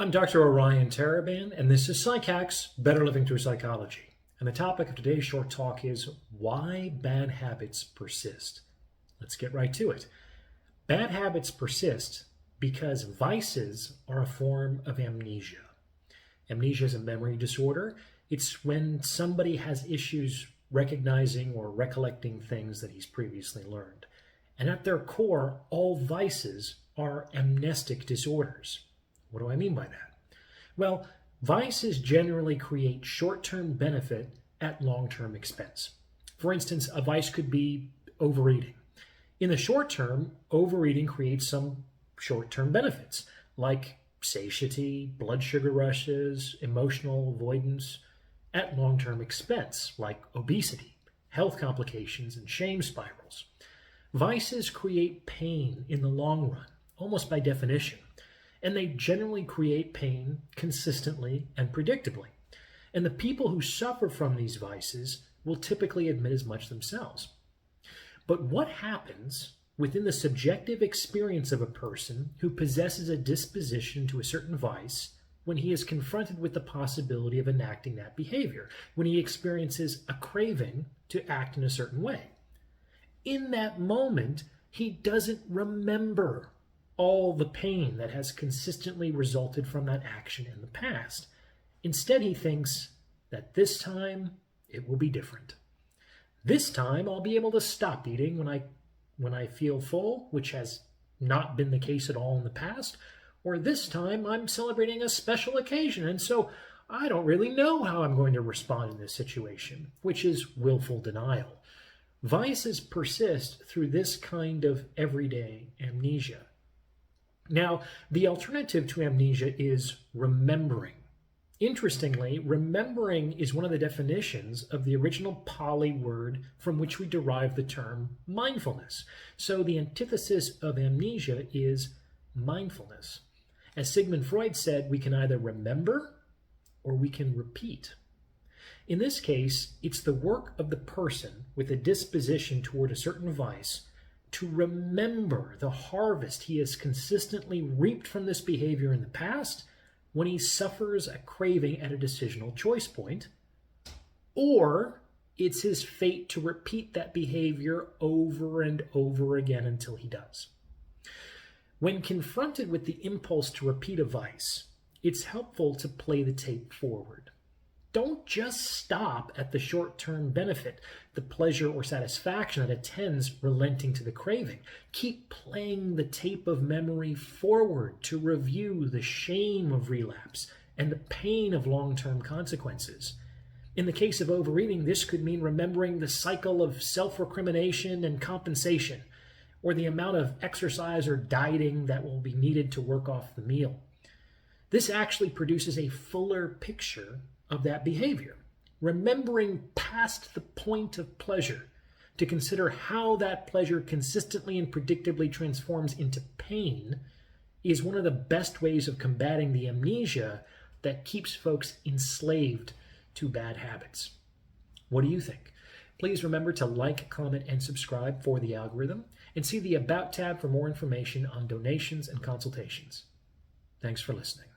I'm Dr. Orion Taraban, and this is Psych Hacks, Better Living Through Psychology. And the topic of today's short talk is why bad habits persist. Let's get right to it. Bad habits persist because vices are a form of amnesia. Amnesia is a memory disorder. It's when somebody has issues recognizing or recollecting things that he's previously learned. And at their core, all vices are amnestic disorders. What do I mean by that? Well, vices generally create short-term benefit at long-term expense. For instance, a vice could be overeating. In the short term, overeating creates some short-term benefits, like satiety, blood sugar rushes, emotional avoidance, at long-term expense, like obesity, health complications, and shame spirals. Vices create pain in the long run, almost by definition. And they generally create pain consistently and predictably. And the people who suffer from these vices will typically admit as much themselves. But what happens within the subjective experience of a person who possesses a disposition to a certain vice when he is confronted with the possibility of enacting that behavior, when he experiences a craving to act in a certain way? In that moment, he doesn't remember all the pain that has consistently resulted from that action in the past. Instead, he thinks that this time it will be different. This time I'll be able to stop eating when I feel full, which has not been the case at all in the past. Or this time I'm celebrating a special occasion, and so I don't really know how I'm going to respond in this situation, which is willful denial. Vices persist through this kind of everyday amnesia. Now, the alternative to amnesia is remembering. Interestingly, remembering is one of the definitions of the original Pali word from which we derive the term mindfulness. So the antithesis of amnesia is mindfulness. As Sigmund Freud said, we can either remember or we can repeat. In this case, it's the work of the person with a disposition toward a certain vice to remember the harvest he has consistently reaped from this behavior in the past when he suffers a craving at a decisional choice point, or it's his fate to repeat that behavior over and over again until he does. When confronted with the impulse to repeat a vice, it's helpful to play the tape forward. Don't just stop at the short-term benefit, the pleasure or satisfaction that attends relenting to the craving. Keep playing the tape of memory forward to review the shame of relapse and the pain of long-term consequences. In the case of overeating, this could mean remembering the cycle of self-recrimination and compensation, or the amount of exercise or dieting that will be needed to work off the meal. This actually produces a fuller picture of that behavior, remembering past the point of pleasure to consider how that pleasure consistently and predictably transforms into pain is one of the best ways of combating the amnesia that keeps folks enslaved to bad habits. What do you think? Please remember to like, comment, and subscribe for the algorithm, and see the About tab for more information on donations and consultations. Thanks for listening.